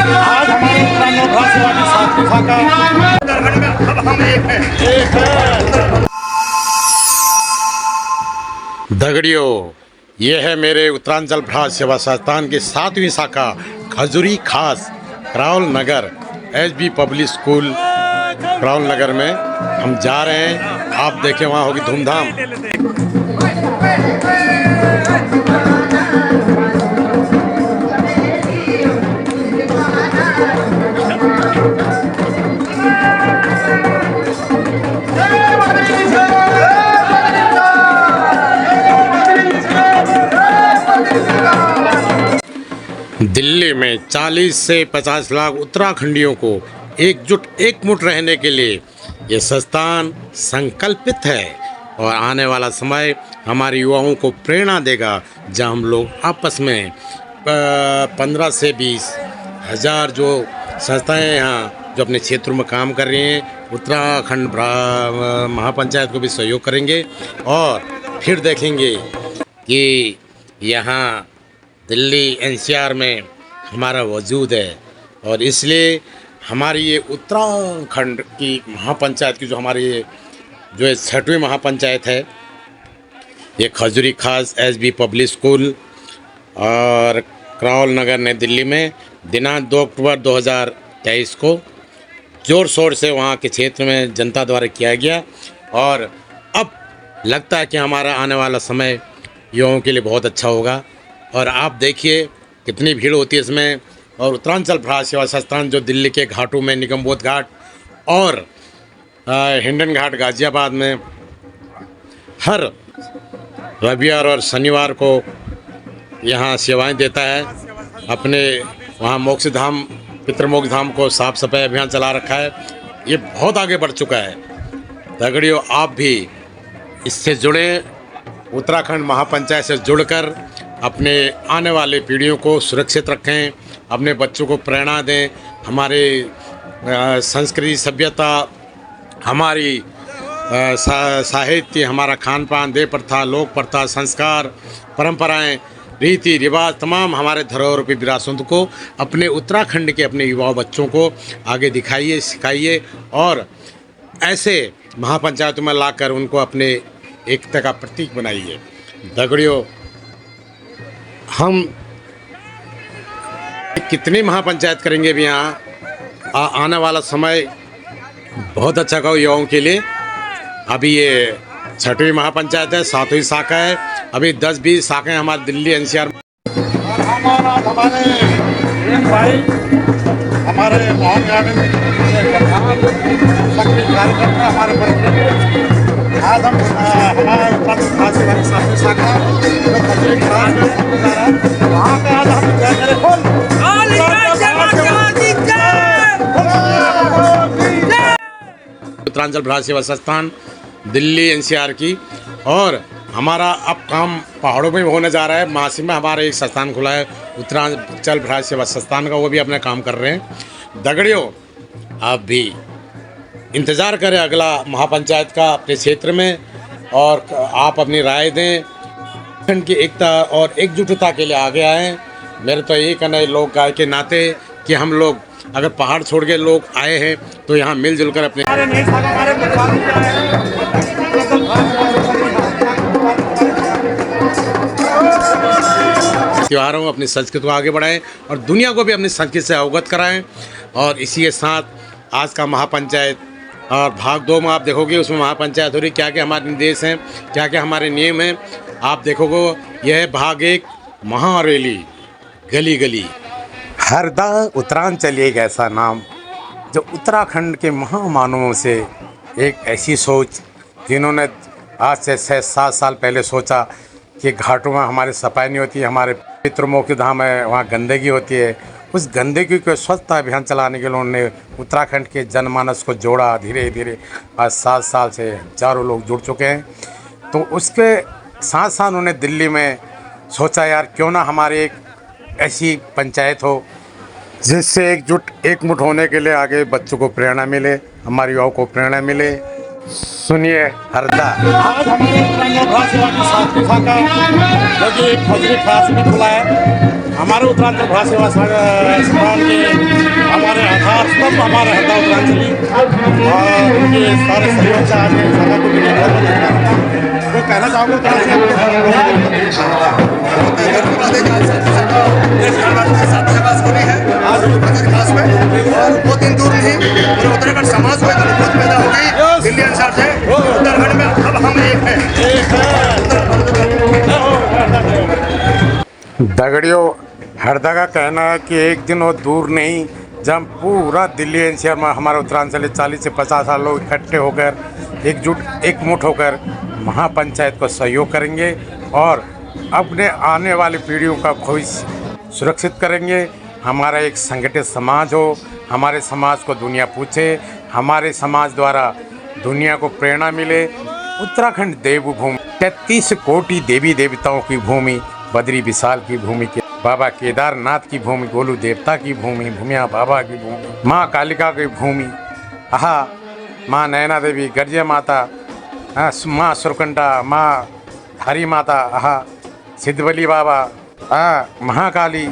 आज हमारे उत्तराखंड भ्रा सेवा की 7वीं शाखा दगड़ियों, ये है मेरे उत्तरांचल भ्रा सेवा संस्थान की 7वीं शाखा खजूरी खास करावल नगर एसबी पब्लिक स्कूल करावल नगर में हम जा रहे हैं। आप देखें वहाँ होगी धूमधाम। दिल्ली में 40 से 50 लाख उत्तराखंडियों को एकजुट एकमुठ रहने के लिए ये संस्थान संकल्पित है और आने वाला समय हमारे युवाओं को प्रेरणा देगा, जहां हम लोग आपस में 15 से 20 हज़ार जो संस्थाएं यहाँ जो अपने क्षेत्रों में काम कर रही हैं, उत्तराखंड महापंचायत को भी सहयोग करेंगे और फिर देखेंगे कि यहाँ दिल्ली एनसीआर में हमारा वजूद है। और इसलिए हमारी ये उत्तराखंड की महापंचायत की जो हमारी जो 6वीं महापंचायत है, ये खजूरी खास एसबी पब्लिक स्कूल और करावल नगर नई दिल्ली में दिनांक 2 अक्टूबर 2023 को ज़ोर शोर से वहाँ के क्षेत्र में जनता द्वारा किया गया। और अब लगता है कि हमारा आने वाला समय युवाओं के लिए बहुत अच्छा होगा। और आप देखिए कितनी भीड़ होती है इसमें। और उत्तरांचल भ्रा सेवा संस्थान जो दिल्ली के घाटों में निगमबोध घाट और हिंडन घाट गाज़ियाबाद में हर रविवार और शनिवार को यहाँ सेवाएं देता है। अपने वहाँ मोक्ष धाम पितृमोक्ष धाम को साफ सफाई अभियान चला रखा है। ये बहुत आगे बढ़ चुका है। दगड़ियों, आप भी इससे जुड़े, उत्तराखंड महापंचायत से जुड़कर अपने आने वाले पीढ़ियों को सुरक्षित रखें, अपने बच्चों को प्रेरणा दें। हमारे संस्कृति सभ्यता, हमारी साहित्य, हमारा खान पान, देव प्रथा, लोक प्रथा, संस्कार, परंपराएं, रीति रिवाज, तमाम हमारे धरोहर की विरासत को अपने उत्तराखंड के अपने युवा बच्चों को आगे दिखाइए, सिखाइए और ऐसे महापंचायतों में लाकर उनको अपने एकता का प्रतीक बनाइए। दगड़ियों, हम कितनी महापंचायत करेंगे भी यहाँ, आने वाला समय बहुत अच्छा होगा युवाओं के लिए। अभी ये 6वीं महापंचायत है, 7वीं शाखा है, अभी 10-20 शाखाएं हमारे दिल्ली एनसीआर में। हमारे मोहन गार्डन हमारे आज हम हमारे उत्तराखंड 7वीं शाखा वहाँ पे आज हम उत्तरांचल भ्रा सेवा संस्थान दिल्ली एनसीआर की। और हमारा अब काम पहाड़ों में होने जा रहा है। मासी में हमारा एक संस्थान खुला है उत्तरांचल भ्रा सेवा संस्थान का, वो भी अपने काम कर रहे हैं। दगड़ियों, आप भी इंतज़ार करें अगला महापंचायत का अपने क्षेत्र में और आप अपनी राय दें। उत्तराखंड की एकता और एकजुटता के लिए आगे आएँ। मेरे तो यही कहना है लोक गाय के नाते कि हम लोग अगर पहाड़ छोड़ के लोग आए हैं तो यहाँ मिलजुल कर अपने त्योहारों अपनी संस्कृति को आगे बढ़ाएं और दुनिया को भी अपनी संस्कृति से अवगत कराएं। और इसी के साथ आज का महापंचायत और भाग 2 में आप देखोगे उसमें महापंचायत हो रही, क्या क्या हमारे निर्देश हैं, क्या क्या हमारे नियम हैं, आप देखोगे। यह है भाग 1 महारैली गली गली। हरदा उत्तरांचल एक ऐसा नाम जो उत्तराखंड के महामानवों से एक ऐसी सोच जिन्होंने आज से 6-7 साल पहले सोचा कि घाटों में हमारी सफाई नहीं होती, हमारे पितृमोक्ष धाम है वहाँ गंदगी होती है। उस गंदगी को स्वच्छता अभियान चलाने के लिए उन्होंने उत्तराखंड के जनमानस को जोड़ा। धीरे धीरे आज 7 साल से हजारों लोग जुड़ चुके हैं। तो उसके साथ साथ उन्होंने दिल्ली में सोचा यार क्यों ना हमारी एक ऐसी पंचायत हो जिससे एकजुट एकमुठ होने के लिए आगे बच्चों को प्रेरणा मिले, हमारे युवाओं को प्रेरणा मिले। सुनिए हरदा। आज हमारे उत्तराखंड भ्रा सेवा की 7वीं शाखा जो कि खजूरी खास में खुला है। हमारे उत्तराखंड भ्रा सेवा संस्थान के स्तंभ हमारा हरदा उत्तरांचली और उनके सारे सहयोग से आज सभा को मिले वो कहना चाहूँगा और वो दिन दूर नहीं, पूरे उत्तराखंड समाज में बहुत पैदा हो गई दिल्ली अनुसार से उत्तराखंड में अब हम एक हैं। दगड़ियों, हरदा का कहना है कि एक दिन वो दूर नहीं जब पूरा दिल्ली एनसीआर में हमारे उत्तरांचल 40 से 50 साल लोग इकट्ठे होकर एकमुठ होकर महापंचायत को सहयोग करेंगे और अपने आने वाली पीढ़ियों का भविष्य सुरक्षित करेंगे। हमारा एक संगठित समाज हो, हमारे समाज को दुनिया पूछे, हमारे समाज द्वारा दुनिया को प्रेरणा मिले। उत्तराखंड देवभूमि 33 कोटि देवी देवताओं की भूमि, बद्री विशाल की भूमि, के बाबा केदारनाथ की भूमि, गोलू देवता की भूमि, भूमिया बाबा की भूमि, माँ कालिका की भूमि, आहा माँ नैना देवी, गर्जे माता, माँ सुरकंडा, माँ हरी माता, आहा सिद्धबली बाबा, महाकाली,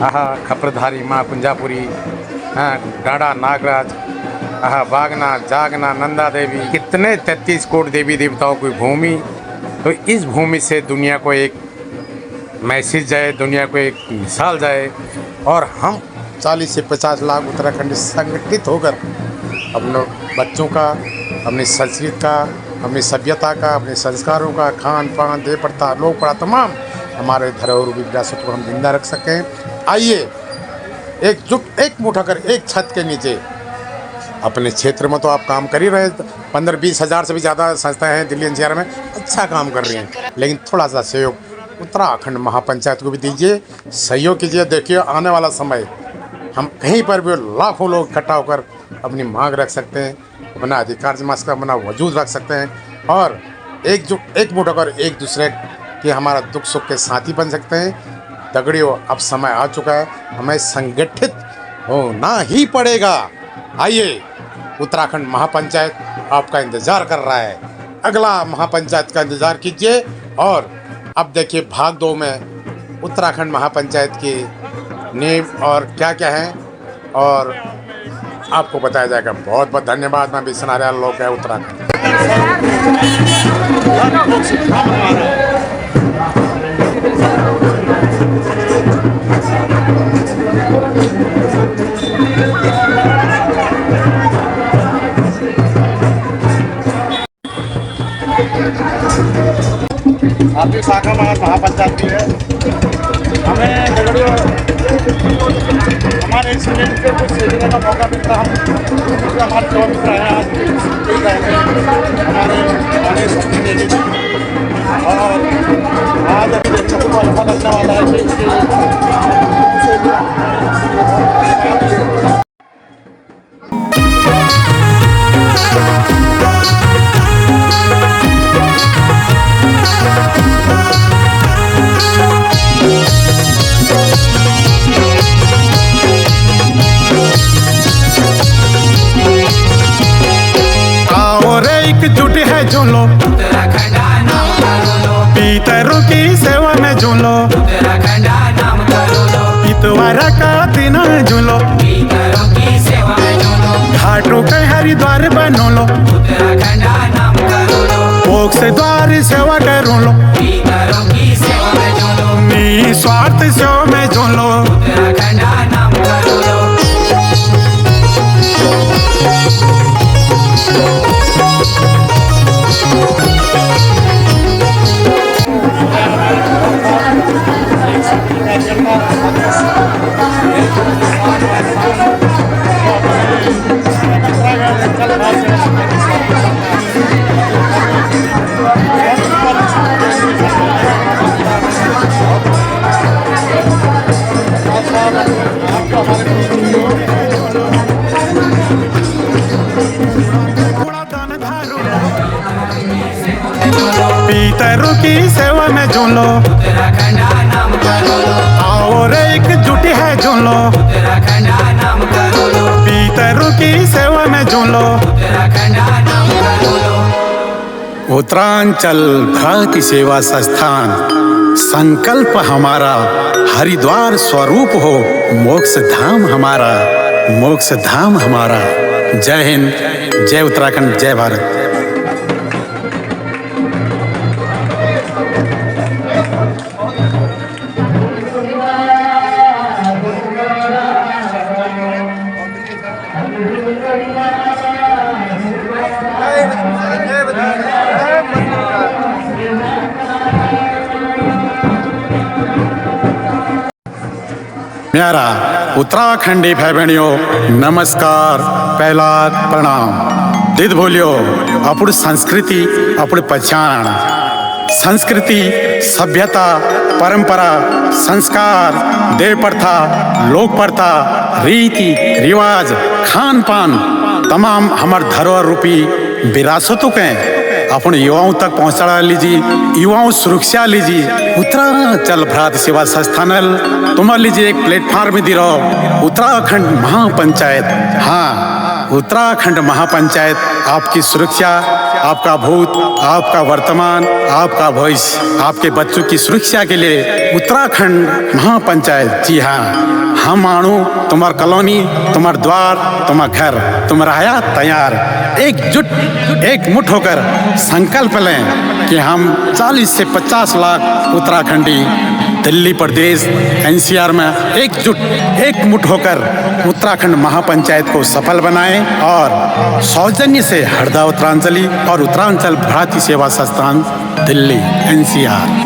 आहा खपरधारी माँ कुंजापुरी, गाड़ा नागराज, आहा बागना जागना नंदा देवी, कितने 33 कोटि देवी देवताओं की भूमि। तो इस भूमि से दुनिया को एक मैसेज जाए, दुनिया को एक मिसाल जाए और हम 40 से 50 लाख उत्तराखंडी संगठित होकर अपने बच्चों का, अपनी संस्कृति का, अपनी सभ्यता का, अपने संस्कारों का, खान पान, देह प्रथा, लोक प्रथा, तमाम हमारे धरोहर विरासत को हम जिंदा रख सकें। आइए एकमुठ होकर एक छत के नीचे, अपने क्षेत्र में तो आप काम कर ही रहे, 15-20 हज़ार से भी ज़्यादा संस्थाएं हैं दिल्ली एनसीआर में, अच्छा काम कर रही हैं, लेकिन थोड़ा सा सहयोग उत्तराखंड महापंचायत को भी दीजिए, सहयोग कीजिए। देखिए आने वाला समय हम कहीं पर भी लाखों लोग इकट्ठा होकर अपनी मांग रख सकते हैं, अपना अधिकार जमा सकते हैं, अपना वजूद रख सकते हैं और एकमुठ होकर एक दूसरे के हमारा दुख सुख के साथी बन सकते हैं। दगड़ियों, अब समय आ चुका है, हमें संगठित होना ही पड़ेगा। आइए, उत्तराखंड महापंचायत आपका इंतज़ार कर रहा है, अगला महापंचायत का इंतज़ार कीजिए। और अब देखिए भाग 2 में उत्तराखंड महापंचायत की नींव और क्या क्या है और आपको बताया जाएगा। बहुत बहुत धन्यवाद। मैं बिसनारियाल लोग है उत्तराखंड। आपकी शाखा महापंचायत की है। हमें दगड़ियों हमारे इस मिनट पे कुछ सीखने का मौका मिलता, हम हमारे जो मित्र हैं आज हमारे शक्ति देने की और आज अभी देखने को अच्छा लगने वाला है जुट है झूलो पितरों की सेवा में झूलो, इतवारा का दिन झूलो, घाटों के हरिद्वार बनो लो, मोक्ष द्वार सेवा करो लो, निस्वार्थ सेवा में झूलो। पितरों की सेवा में झूलो, और एकजुट है झूलो, पितरों की सेवा में झूलो। उत्तरांचल भक्ति सेवा संस्थान, संकल्प हमारा हरिद्वार स्वरूप हो मोक्ष धाम हमारा। मोक्ष धाम हमारा। जय हिंद, जय उत्तराखंड, जय भारत। प्यारा उत्तराखंडी भाई बहनियों, नमस्कार, पहला प्रणाम। दिद बोलियो अपनी संस्कृति, अपनी पहचान। संस्कृति, सभ्यता, परंपरा, संस्कार, देव प्रथा, लोक प्रथा, रीति रिवाज, खान पान तमाम हमार धरोहर रूपी विरासतों के अपने युवाओं तक पहुंचा लीजिए, युवाओं सुरक्षा लीजिए। उत्तरांचल भ्रात सेवा संस्थान तुम्हारे लीजिए एक प्लेटफॉर्म दे रहो। उत्तराखंड महापंचायत, हाँ, उत्तराखंड महापंचायत आपकी सुरक्षा, आपका भूत, आपका वर्तमान, आपका भविष्य, आपके बच्चों की सुरक्षा के लिए उत्तराखंड महापंचायत। जी हाँ, हम आणु तुम्हार कॉलोनी, तुम्हार द्वार, तुम्हार घर, तुम्हारा आया तैयार। एकजुट एक मुठ होकर संकल्प लें कि हम 40 से 50 लाख उत्तराखंडी दिल्ली प्रदेश एनसीआर में एकजुट एक मुठ होकर उत्तराखंड महापंचायत को सफल बनाएं और सौजन्य से हरदा उत्तरांचली और उत्तरांचल भारतीय सेवा संस्थान दिल्ली एनसीआर